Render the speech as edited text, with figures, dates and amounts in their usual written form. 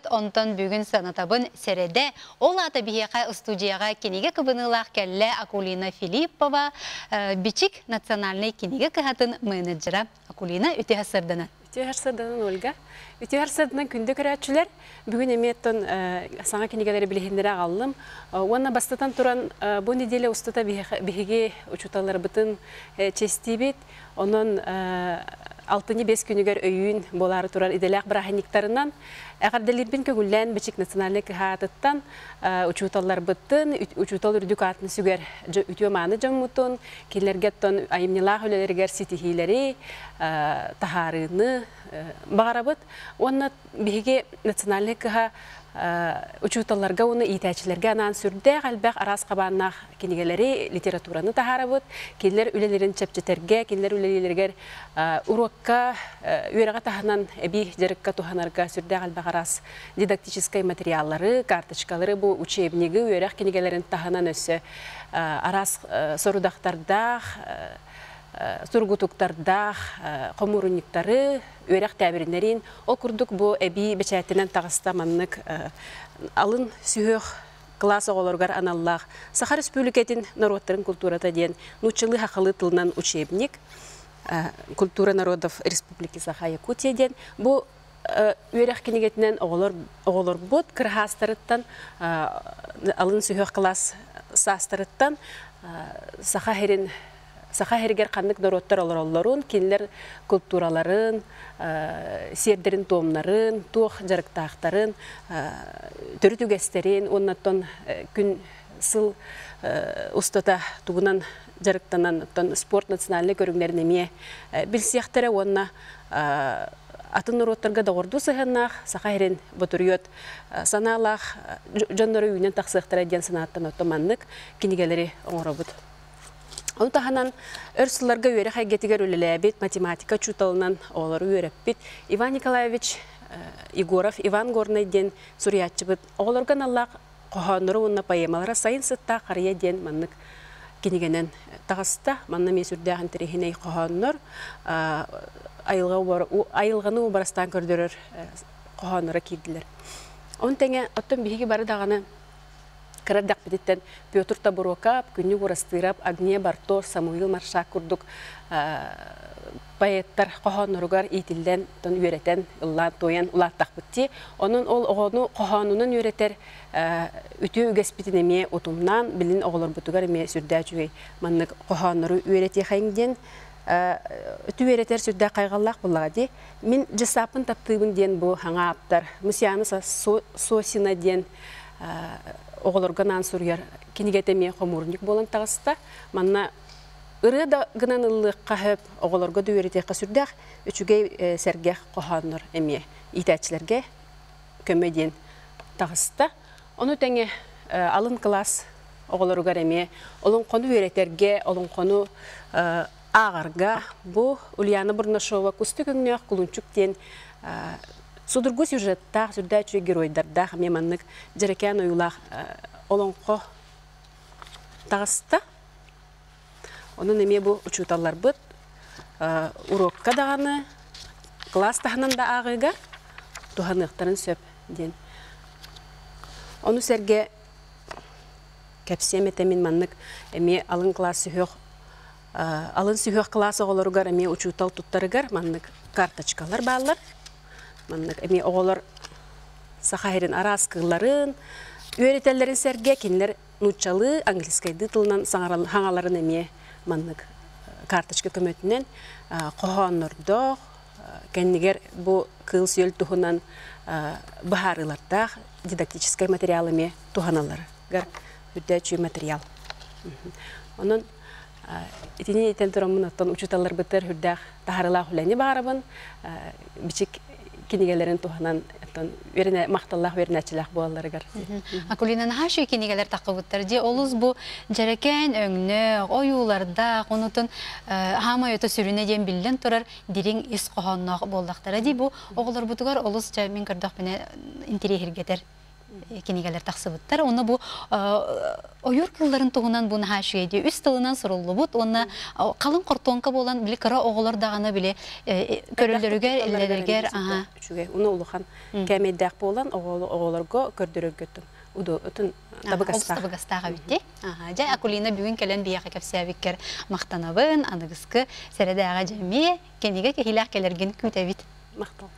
Ondan bugün sanatабын середе ол ата бихеқа студияға кенеге кыбынылақ кәлі Акулина Филиппова бичик национальный кенеге кығатын менеджера. Акулина үте хасырдана. Үте хасырдана Ольга. Үте хасырдана күнді көрәтшілер. Бүгін еметтен саңа кенегелері білігендері ағалым. Онна бастатан тұран бұл неделе ұстата бігеге ұчуталары бұтын честейбет. Onun 6-5 күнігер өйін болары тұрар иделәқ біраханиктарынан әғарделербен көгіллән бічік национальный кіғатыттан учуталар бұттын, учутал үрдік атын сүгер үтіо маны жаммутын, келергеттон айымнилақ өлелергер сетихилері, тахарыны бағара бұт. Онна беге национальный кіға учуталарга оны итәчілерге анан сүрді қалбәқ арас қабаннақ кенегелері литератураны тахара бұд. Келер үлелерін чәпчетерге, келер үлелергер урокка, үйераға таханан әбі жерікка туханарға сүрді қалбәқ арас дидактическай материаллары, карточкалары бұл учебнегі үйерақ кенегелерін таханан өсі арас сорудақтардақ, сургутуктардақ, қомурунниктары, үйерақ тәбірінерін, ол күрдік бұл әбі бәчәтінен тағыста маннық алын сүйеқ класс оғылырғар аналлақ. Сахар Республикетін народтарын культурата ден нучылы хақылы тылынан учебник культура народов Республики Саха-Якутия ден. Бұл үйерақ кенегетінен оғылыр бұд, кірхастарыттан, алын сүйеқ класс састарыттан Саха хергер қандық дороттар олар-оларын, кенлер культураларын, сердерін томнарын, туқ жарықтақтарын, түрі түгестерін, оннаттан күн сыл ұстата туғынан жарықтанан спорт национальный көріңдерін еме білсияқтары онна атын ороттарға дағырду сығынақ, Саха херін бұтырыйот саналақ, жонлары үйінен тақсықтары ден санаттан оттаманлық кенегелері оңыры бұд. Оны таханан өрсілерге үйері қайгетігер өлеләбет, математика чуталынан олары үйереппет. Иван Николаевич Егоров, Иван Горный ден сүриятчы бұд. Оларған Аллах қоғаныры онына поэмалара сайын сытта қария ден маннық кенегенен тағыста. Манна месүрдіғін тірехіней қоғаныр айылғаны обарастан көрдірір қоғаныры кейділер. Оны тәңе оттан бейге бары дағаны Кырадақ бедеттен Петр Табурокап, күнні орастырап, Агния Бартор, Самуил Маршак күрдік поэттар қоғанырығар етілден үйретен, ұллан тойын ұлаттақ бітті. Оның ол оғаны қоғанының үйретер үті үгеспетін еме отымнан білін оғылыр бұтығар еме сүрді жүгей маннық қоғаныры үйрете қайыңден үті үйретер сүрді қайғаллақ бұлағады. Мен жысапын таптығын ден бұл хаңа аптар. Мұсияны сосина ден оғылырған ансурияр кенегетеме қомурник болан тағыста. Манна ұры да ғынан ұлыққа хөп оғылырға дөйретеққа сүрдәқ үчігей сәргеқ қоғаныр әме итәтшілерге көмеден тағыста. Оны тәңе алын класс оғылырғар әме олың қону өйретерге, олың қону ағарға бұл Ульяна Бурнашова күсті күннеқ күлінчүктен Судыргу сюжеттақ, сүрдәчі геройдардақ, меманнық жерекен ойылақ олонқо тағыста. Оның еме бұл ұчуталар бұд, урокқа дағаны, класс тағынан да ағыға, туғанықтарын сөп ден. Оны сәрге кәпсем етемін маннық еме алын классы хөқ, алын сүйеқ классы оларығар еме ұчутал тұттарығар, маннық карточкалар бағалар. Маннық әме оғылар Саха херін арас қығыларын, үйретелерін сәрге кенлер нұтчалы англискайды тылынан хаңаларын әме маннық карточка көмөтінен қоғанырдық, кәнігер бұл қыл сүйел тұхынан бұхарылардақ дидактическай материал әме тұханалары, үддәчі материал. Оның етіне етін тұрамын оттан ұчыталар бұттар үрдәқ тахарылақ үләне бағарабын, бічік кенегелерін туғанан мақталлақ вернәчіләқ болаларығар. Акулина наһашы кенегелер тақыбыттар де олыз бұл жәрекен өңні, ойуларда, қонутын хама өті сүріне ден білден тұрар дерің ес қоғаннақ болдақтары де бұл оғылар бұтығар олыз жәмен кірдақ біне интерегергетер. кинигелер тахсыбыттар. Оны бу ойур кылларын тугунан буны хашыйди. Үс тылынан суруллубут. Оны калын кортонка болан биле кыра оголор даганы биле көрөлдөрүгө, эллерге, Уну улухан кемеддак болан оголорго көрдөрөгөтүн. Уду өтүн табыгастага битти. Жай Акулина бүгүн келен бияка кепсәбиккер мактанабын, аныгыскы середага жами кениге кехилак келерген күтәбит. Мактал.